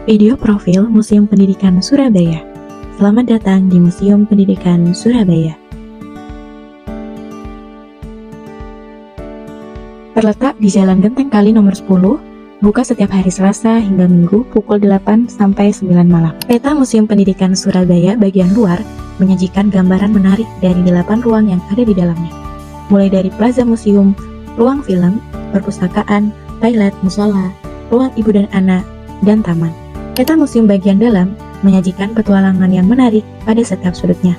Video profil Museum Pendidikan Surabaya. Selamat datang di Museum Pendidikan Surabaya. Terletak di Jalan Genteng Kali nomor 10, buka setiap hari Selasa hingga Minggu pukul 8 sampai 9 malam. Peta Museum Pendidikan Surabaya bagian luar menyajikan gambaran menarik dari 8 ruang yang ada di dalamnya. Mulai dari Plaza Museum, ruang film, perpustakaan, toilet, musola, ruang ibu dan anak, dan taman. Peta museum bagian dalam menyajikan petualangan yang menarik pada setiap sudutnya.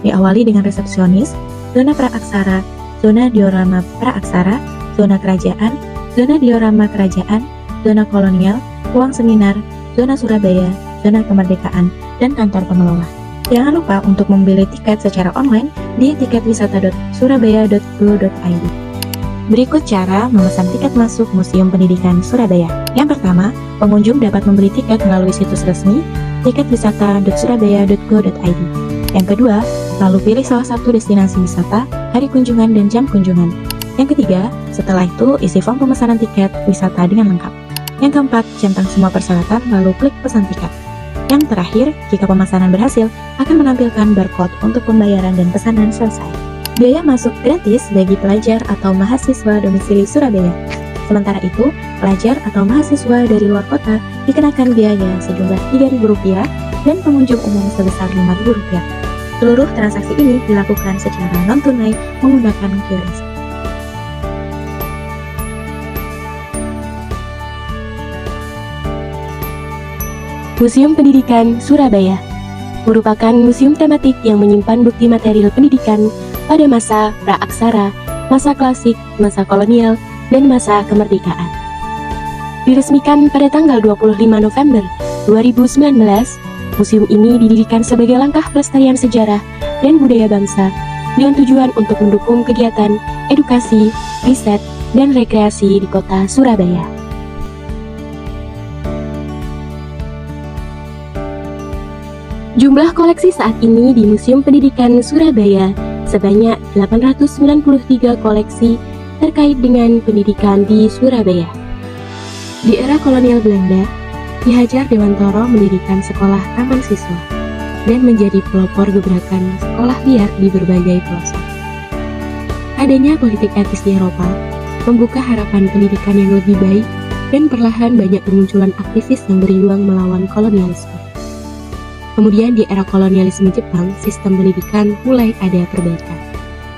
Diawali dengan resepsionis, zona praaksara, zona diorama praaksara, zona kerajaan, zona diorama kerajaan, zona kolonial, ruang seminar, zona Surabaya, zona kemerdekaan, dan kantor pengelola. Jangan lupa untuk membeli tiket secara online di tiketwisata.surabaya.go.id. Berikut cara memesan tiket masuk Museum Pendidikan Surabaya. Yang pertama, pengunjung dapat membeli tiket melalui situs resmi tiketwisata.surabaya.go.id. Yang kedua, lalu pilih salah satu destinasi wisata, hari kunjungan, dan jam kunjungan. Yang ketiga, setelah itu isi form pemesanan tiket wisata dengan lengkap. Yang keempat, centang semua persyaratan lalu klik pesan tiket. Yang terakhir, jika pemesanan berhasil, akan menampilkan barcode untuk pembayaran dan pesanan selesai. Biaya masuk gratis bagi pelajar atau mahasiswa domisili Surabaya. Sementara itu, pelajar atau mahasiswa dari luar kota dikenakan biaya sejumlah Rp3.000 dan pengunjung umum sebesar Rp5.000. Seluruh transaksi ini dilakukan secara non-tunai menggunakan QRIS. Museum Pendidikan Surabaya merupakan museum tematik yang menyimpan bukti material pendidikan pada masa praaksara, masa klasik, masa kolonial, dan masa kemerdekaan. Diresmikan pada tanggal 25 November 2019, museum ini didirikan sebagai langkah pelestarian sejarah dan budaya bangsa dengan tujuan untuk mendukung kegiatan edukasi, riset, dan rekreasi di kota Surabaya. Jumlah koleksi saat ini di Museum Pendidikan Surabaya sebanyak 893 koleksi terkait dengan pendidikan di Surabaya. Di era kolonial Belanda, Ki Hajar Dewantara mendirikan sekolah taman siswa dan menjadi pelopor gebrakan sekolah liar di berbagai pelosok. Adanya politik etis di Eropa membuka harapan pendidikan yang lebih baik dan perlahan banyak bermunculan aktivis yang berjuang melawan kolonialisme. Kemudian di era kolonialisme Jepang, sistem pendidikan mulai ada perbaikan.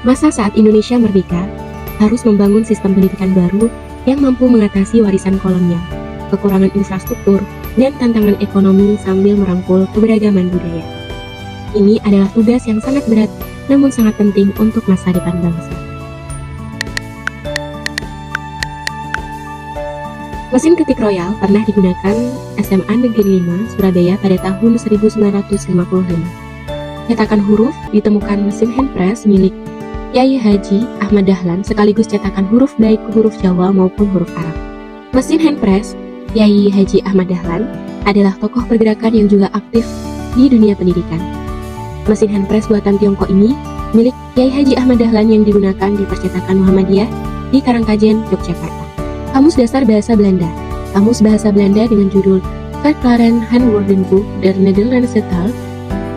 Masa saat Indonesia merdeka, harus membangun sistem pendidikan baru yang mampu mengatasi warisan kolonial, kekurangan infrastruktur, dan tantangan ekonomi sambil merangkul keberagaman budaya. Ini adalah tugas yang sangat berat, namun sangat penting untuk masa depan bangsa. Mesin ketik Royal pernah digunakan SMA Negeri 5 Surabaya pada tahun 1955. Cetakan huruf ditemukan mesin handpress milik Kyai Haji Ahmad Dahlan sekaligus cetakan huruf baik huruf Jawa maupun huruf Arab. Mesin handpress Kyai Haji Ahmad Dahlan adalah tokoh pergerakan yang juga aktif di dunia pendidikan. Mesin handpress buatan Tiongkok ini milik Kyai Haji Ahmad Dahlan yang digunakan di percetakan Muhammadiyah di Karangkajen, Yogyakarta. Kamus Dasar Bahasa Belanda. Kamus Bahasa Belanda dengan judul Verklaren Han Woordenboek der Nederlandse Taal,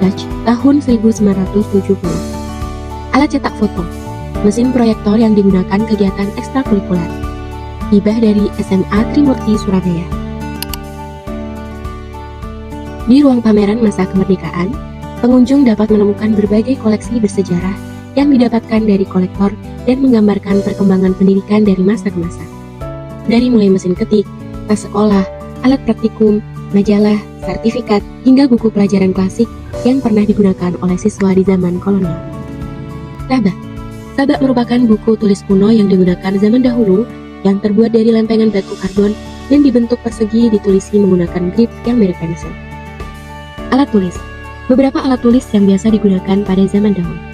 Dutch, tahun 1970. Alat cetak foto. Mesin proyektor yang digunakan kegiatan ekstrakurikuler. Hibah dari SMA Trimurti Surabaya. Di ruang pameran masa kemerdekaan, pengunjung dapat menemukan berbagai koleksi bersejarah yang didapatkan dari kolektor dan menggambarkan perkembangan pendidikan dari masa ke masa. Dari mulai mesin ketik, tas sekolah, alat praktikum, majalah, sertifikat, hingga buku pelajaran klasik yang pernah digunakan oleh siswa di zaman kolonial. Sabak. Sabak merupakan buku tulis kuno yang digunakan zaman dahulu yang terbuat dari lempengan batu karbon dan dibentuk persegi ditulisi menggunakan grip yang mirip pensil. Alat tulis. Beberapa alat tulis yang biasa digunakan pada zaman dahulu.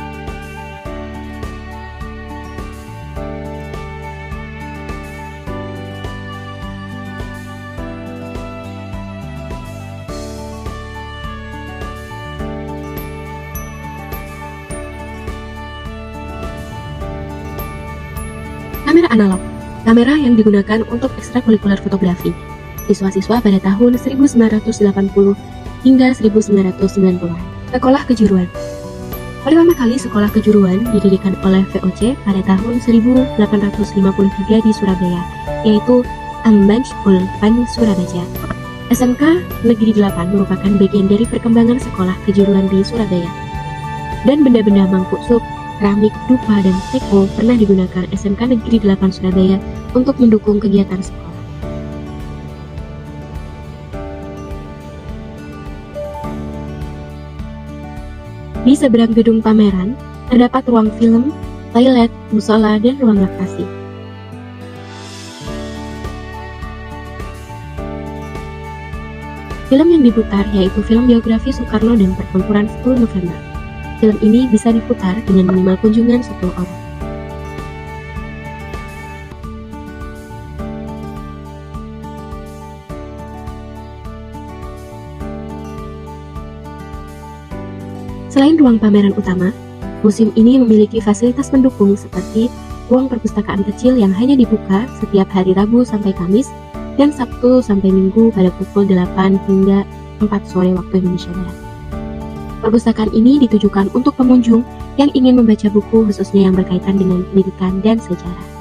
Kamera analog, kamera yang digunakan untuk ekstrakurikuler fotografi. siswa-siswa pada tahun 1980 hingga 1990. Sekolah kejuruan. Pertama kali sekolah kejuruan didirikan oleh VOC pada tahun 1853 di Surabaya, yaitu Ambanschool van Surabaya. SMK Negeri 8 merupakan bagian dari perkembangan sekolah kejuruan di Surabaya. Dan benda-benda mangkuk-sup, keramik, dupa, dan teko pernah digunakan SMK Negeri 8 Surabaya untuk mendukung kegiatan sekolah. Di seberang gedung pameran, terdapat ruang film, toilet, musola, dan ruang laktasi. Film yang diputar yaitu film biografi Soekarno dan Pertempuran 10 November. Film ini bisa diputar dengan minimal kunjungan 10 orang. Selain ruang pameran utama, museum ini memiliki fasilitas pendukung seperti ruang perpustakaan kecil yang hanya dibuka setiap hari Rabu sampai Kamis dan Sabtu sampai Minggu pada pukul 8 hingga 4 sore waktu Indonesia Barat. Perpustakaan ini ditujukan untuk pengunjung yang ingin membaca buku khususnya yang berkaitan dengan pendidikan dan sejarah.